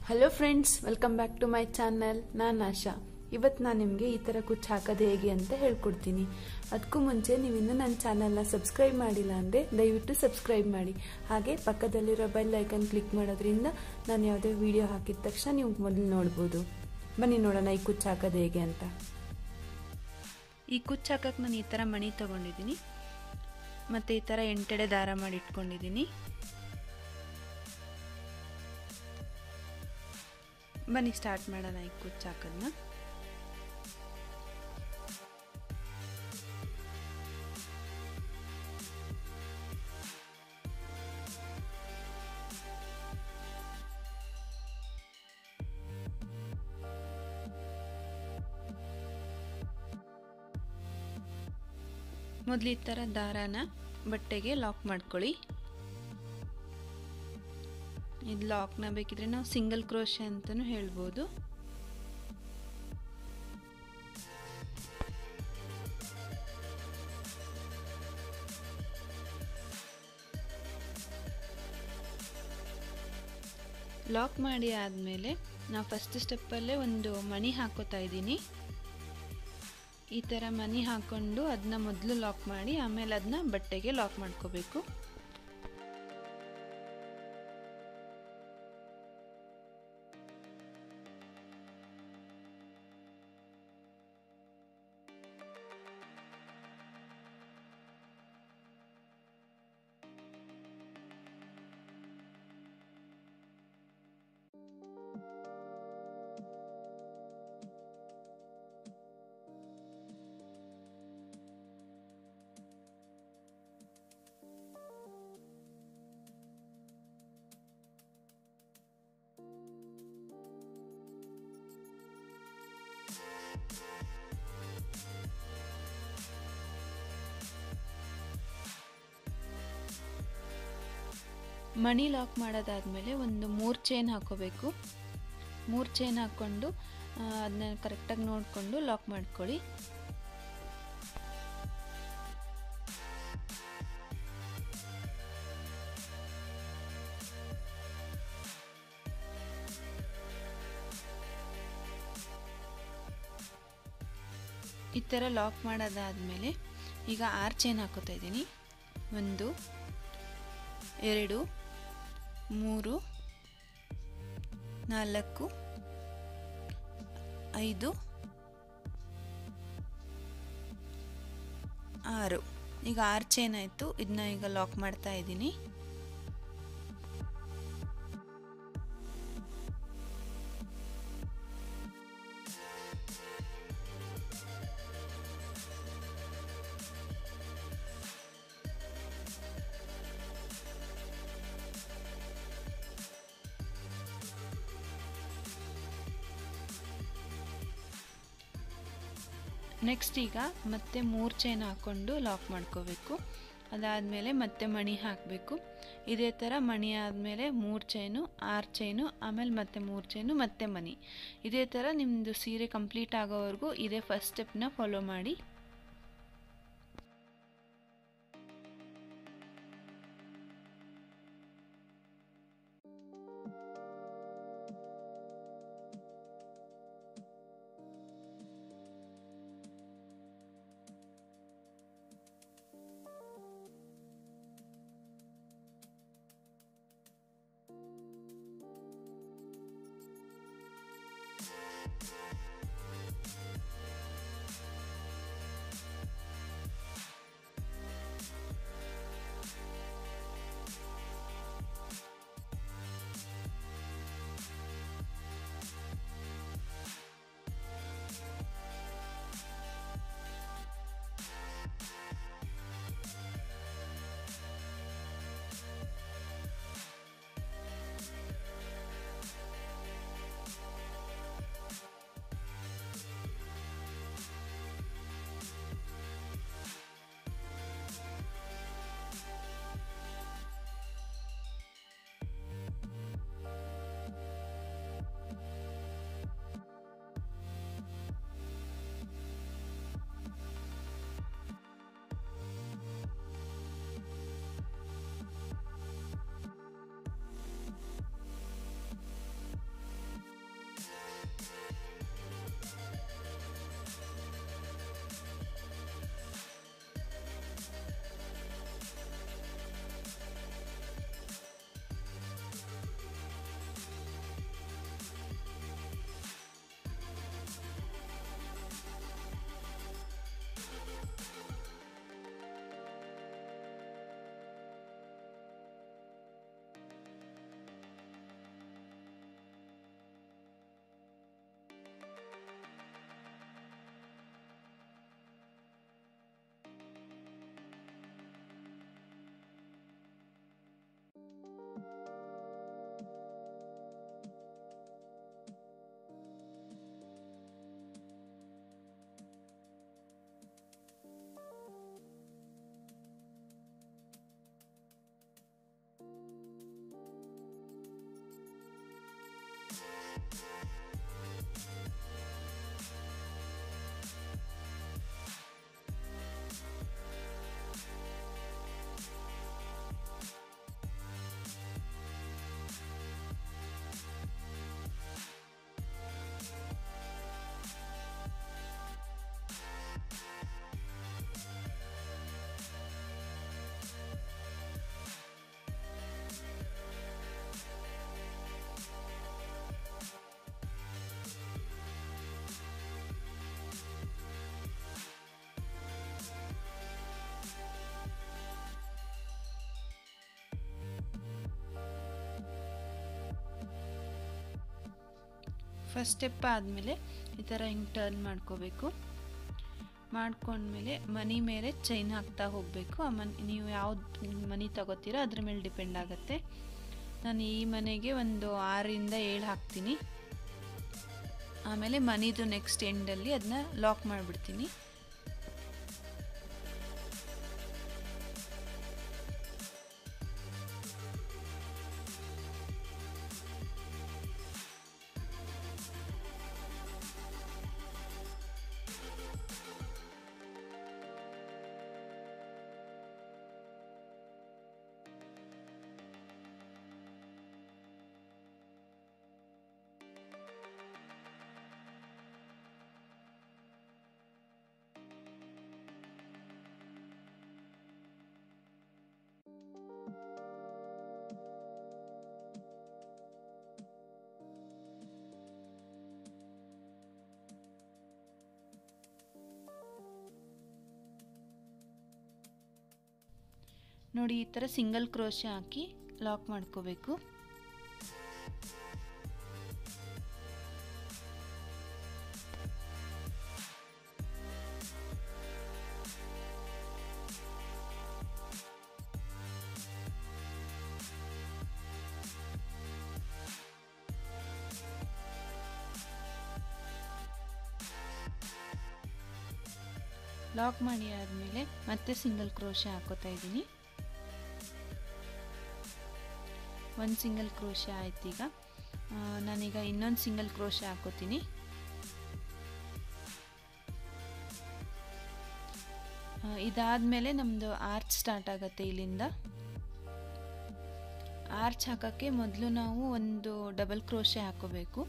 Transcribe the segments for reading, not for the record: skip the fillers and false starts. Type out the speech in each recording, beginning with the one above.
Hello friends, welcome back to my channel. ನಾನು ಆಶಾ. ಇವತ್ತು ನಾನು ನಿಮಗೆ ಈ ಥರ ಕುಚ್ಚು ಹಾಕೋದು ಹೇಗೆ ಅಂತ ಹೇಳ್ಕೊಡ್ತೀನಿ. ಅದಕ್ಕೂ ಮುಂಚೆ ನೀವು ಇನ್ನೂ ನನ್ನ ಚಾನಲ್ನ ಸಬ್ಸ್ಕ್ರೈಬ್ ಮಾಡಿಲ್ಲ ಅಂದರೆ ದಯವಿಟ್ಟು ಸಬ್ಸ್ಕ್ರೈಬ್ ಮಾಡಿ. ಹಾಗೆ ಪಕ್ಕದಲ್ಲಿರೋ ಬೆಲ್ ಐಕನ್ ಕ್ಲಿಕ್ ಮಾಡೋದ್ರಿಂದ ನಾನು ಯಾವುದೇ ವಿಡಿಯೋ ಹಾಕಿದ ತಕ್ಷಣ ನೀವು ಮೊದಲು ನೋಡ್ಬೋದು. ಬನ್ನಿ ನೋಡೋಣ ಈ ಕುಚ್ಚು ಹಾಕೋದು ಹೇಗೆ ಅಂತ. ಈ ಕುಚ್ಚು ಹಾಕೋಕ್ಕೆ ನಾನು ಈ ಥರ ಮಣಿ ತೊಗೊಂಡಿದ್ದೀನಿ ಮತ್ತು ಈ ಥರ ಎಂಟೆಡೆ ದಾರ ಮಾಡಿ ಇಟ್ಕೊಂಡಿದ್ದೀನಿ. ಬನ್ನಿ ಸ್ಟಾರ್ಟ್ ಮಾಡೋಣ ಈ ಕುಚ್ಚು ಹಾಕೋದನ್ನ. ಮೊದಲು ಈ ಥರ ದಾರಾನ ಬಟ್ಟೆಗೆ ಲಾಕ್ ಮಾಡ್ಕೊಳ್ಳಿ. ಇದು ಲಾಕ್ನ ಬೇಕಿದ್ರೆ ನಾವು ಸಿಂಗಲ್ ಕ್ರೋಶೆ ಅಂತಲೂ ಹೇಳ್ಬೋದು. ಲಾಕ್ ಮಾಡಿ ಆದಮೇಲೆ ನಾವು ಫಸ್ಟ್ ಸ್ಟೆಪ್ಪಲ್ಲೇ ಒಂದು ಮಣಿ ಹಾಕೋತಾ ಇದ್ದೀನಿ. ಈ ಥರ ಮಣಿ ಹಾಕ್ಕೊಂಡು ಅದನ್ನ ಮೊದಲು ಲಾಕ್ ಮಾಡಿ ಆಮೇಲೆ ಅದನ್ನ ಬಟ್ಟೆಗೆ ಲಾಕ್ ಮಾಡ್ಕೋಬೇಕು. ಮಣಿ ಲಾಕ್ ಮಾಡೋದಾದಮೇಲೆ ಒಂದು 3 ಚೈನ್ ಹಾಕೋಬೇಕು. 3 ಚೈನ್ ಹಾಕ್ಕೊಂಡು ಅದನ್ನ ಕರೆಕ್ಟಾಗಿ ನೋಡಿಕೊಂಡು ಲಾಕ್ ಮಾಡ್ಕೊಳ್ಳಿ. ಈ ಥರ ಲಾಕ್ ಮಾಡೋದಾದಮೇಲೆ ಈಗ 6 ಚೈನ್ ಹಾಕೋತಾ ಇದ್ದೀನಿ. 1 2 3 4 5 6. ಈಗ 6 ಚೈನ್ ಆಯಿತು. ಇದನ್ನ ಈಗ ಲಾಕ್ ಮಾಡ್ತಾ ಇದ್ದೀನಿ. ನೆಕ್ಸ್ಟ್ ಈಗ ಮತ್ತೆ 3 ಚೈನ್ ಹಾಕ್ಕೊಂಡು ಲಾಕ್ ಮಾಡ್ಕೋಬೇಕು. ಅದಾದಮೇಲೆ ಮತ್ತೆ ಮಣಿ ಹಾಕಬೇಕು. ಇದೇ ಥರ ಮಣಿ ಆದಮೇಲೆ 3 ಚೈನು, 6 ಚೈನು, ಆಮೇಲೆ ಮತ್ತೆ 3 ಚೈನು, ಮತ್ತೆ ಮಣಿ. ಇದೇ ಥರ ನಿಮ್ಮದು ಸೀರೆ ಕಂಪ್ಲೀಟ್ ಆಗೋವರೆಗೂ ಇದೇ ಫಸ್ಟ್ ಸ್ಟೆಪ್ನ ಫಾಲೋ ಮಾಡಿ. ಫಸ್ಟ್ ಸ್ಟೆಪ್ ಆದಮೇಲೆ ಈ ಥರ ಹಿಂಗೆ ಟರ್ನ್ ಮಾಡ್ಕೋಬೇಕು. ಮಾಡ್ಕೊಂಡ್ಮೇಲೆ ಮನಿ ಮೇಲೆ ಚೈನ್ ಹಾಕ್ತಾ ಹೋಗಬೇಕು. ಆ ನೀವು ಯಾವ್ದು ಮನಿ ತಗೋತೀರೋ ಅದ್ರ ಮೇಲೆ ಡಿಪೆಂಡ್ ಆಗುತ್ತೆ. ನಾನು ಈ ಮನೆಗೆ ಒಂದು 6ರಿಂದ 7 ಹಾಕ್ತೀನಿ. ಆಮೇಲೆ ಮನಿದು ನೆಕ್ಸ್ಟ್ ಎಂಡಲ್ಲಿ ಅದನ್ನ ಲಾಕ್ ಮಾಡಿಬಿಡ್ತೀನಿ. ನೋಡಿ ಈ ಥರ ಸಿಂಗಲ್ ಕ್ರೋಶೆ ಹಾಕಿ ಲಾಕ್ ಮಾಡ್ಕೋಬೇಕು. ಲಾಕ್ ಮಾಡಿ ಆದಮೇಲೆ ಮತ್ತೆ ಸಿಂಗಲ್ ಕ್ರೋಶೆ ಹಾಕೋತಾ ಇದ್ದೀನಿ. ಒಂದು ಸಿಂಗಲ್ ಕ್ರೋಶೆ ಆಯ್ತು. ಈಗ ನಾನೀಗ ಇನ್ನೊಂದು ಸಿಂಗಲ್ ಕ್ರೋಶೆ ಹಾಕೋತೀನಿ. ಇದಾದಮೇಲೆ ನಮ್ಮದು ಆರ್ಚ್ ಸ್ಟಾರ್ಟ್ ಆಗುತ್ತೆ. ಇಲ್ಲಿಂದ ಆರ್ಚ್ ಹಾಕೋಕ್ಕೆ ಮೊದಲು ನಾವು ಒಂದು ಡಬಲ್ ಕ್ರೋಶೆ ಹಾಕೋಬೇಕು.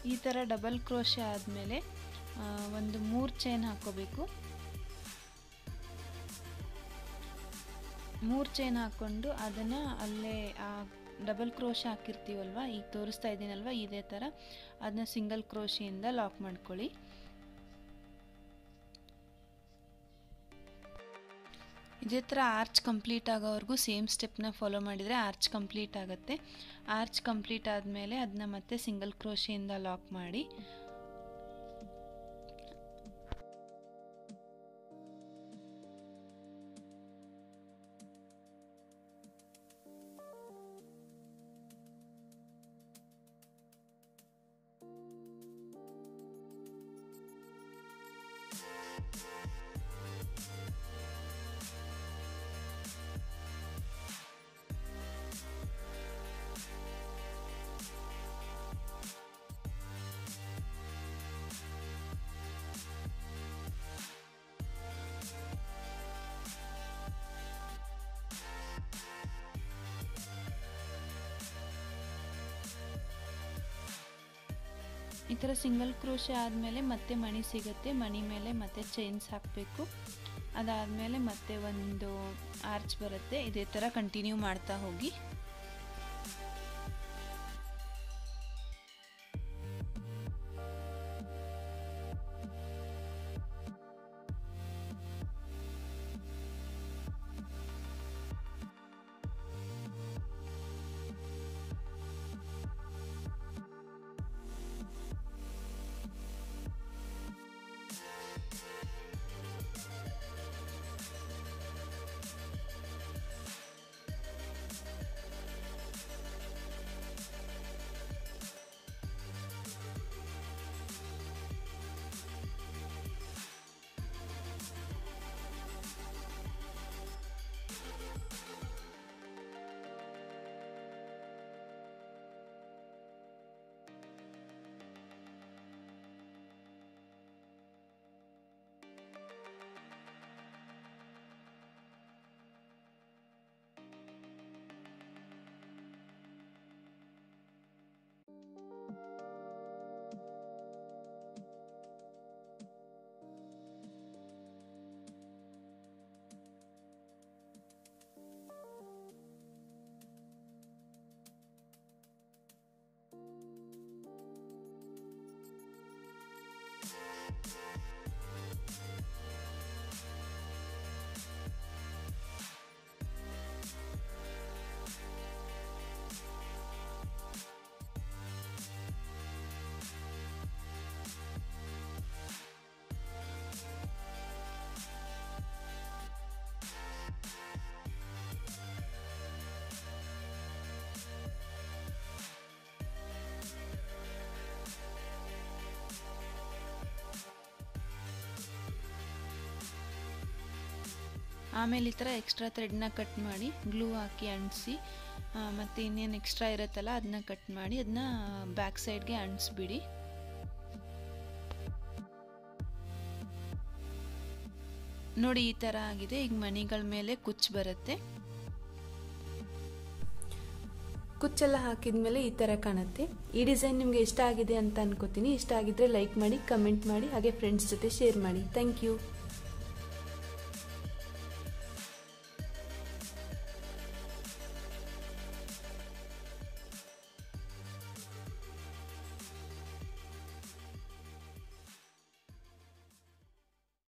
ಈ ಥರ ಡಬಲ್ ಕ್ರೋಶೆ ಆದಮೇಲೆ ಒಂದು 3 ಚೈನ್ ಹಾಕೋಬೇಕು. 3 ಚೈನ್ ಹಾಕ್ಕೊಂಡು ಅದನ್ನು ಅಲ್ಲೇ ಡಬಲ್ ಕ್ರೋಶೆ ಹಾಕಿರ್ತೀವಲ್ವ, ಈಗ ತೋರಿಸ್ತಾ ಇದ್ದೀನಲ್ವ ಇದೇ ಥರ ಅದನ್ನ ಸಿಂಗಲ್ ಕ್ರೋಶೆಯಿಂದ ಲಾಕ್ ಮಾಡ್ಕೊಳ್ಳಿ. ಇದೇ ಥರ ಆರ್ಚ್ ಕಂಪ್ಲೀಟ್ ಆಗೋವರೆಗೂ ಸೇಮ್ ಸ್ಟೆಪ್ನ ಫಾಲೋ ಮಾಡಿದರೆ ಆರ್ಚ್ ಕಂಪ್ಲೀಟ್ ಆಗುತ್ತೆ. ಆರ್ಚ್ ಕಂಪ್ಲೀಟ್ ಆದಮೇಲೆ ಅದನ್ನ ಮತ್ತೆ ಸಿಂಗಲ್ ಕ್ರೋಶೆಯಿಂದ ಲಾಕ್ ಮಾಡಿ ಈ ಥರ ಸಿಂಗಲ್ ಕ್ರೋಶೆ ಆದಮೇಲೆ ಮತ್ತೆ ಮಣಿ ಸಿಗುತ್ತೆ. ಮಣಿ ಮೇಲೆ ಮತ್ತೆ ಚೈನ್ಸ್ ಹಾಕಬೇಕು. ಅದಾದಮೇಲೆ ಮತ್ತೆ ಒಂದು ಆರ್ಚ್ ಬರುತ್ತೆ. ಇದೇ ಥರ ಕಂಟಿನ್ಯೂ ಮಾಡ್ತಾ ಹೋಗಿ. ಆಮೇಲೆ ಈ ಥರ ಎಕ್ಸ್ಟ್ರಾ ಥ್ರೆಡ್ನ ಕಟ್ ಮಾಡಿ ಗ್ಲೂ ಹಾಕಿ ಅಂಟಿಸಿ, ಮತ್ತು ಇನ್ನೇನು ಎಕ್ಸ್ಟ್ರಾ ಇರುತ್ತಲ್ಲ ಅದನ್ನ ಕಟ್ ಮಾಡಿ ಅದನ್ನ ಬ್ಯಾಕ್ ಸೈಡ್ಗೆ ಅಂಟಿಸ್ಬಿಡಿ. ನೋಡಿ ಈ ಥರ ಆಗಿದೆ. ಈಗ ಮಣಿಗಳ ಮೇಲೆ ಕುಚ್ಚು ಬರುತ್ತೆ. ಕುಚ್ಚೆಲ್ಲ ಹಾಕಿದ್ಮೇಲೆ ಈ ಥರ ಕಾಣುತ್ತೆ. ಈ ಡಿಸೈನ್ ನಿಮಗೆ ಇಷ್ಟ ಆಗಿದೆ ಅಂತ ಅನ್ಕೋತೀನಿ. ಇಷ್ಟ ಆಗಿದ್ರೆ ಲೈಕ್ ಮಾಡಿ, ಕಮೆಂಟ್ ಮಾಡಿ, ಹಾಗೆ ಫ್ರೆಂಡ್ಸ್ ಜೊತೆ ಶೇರ್ ಮಾಡಿ. Thank you.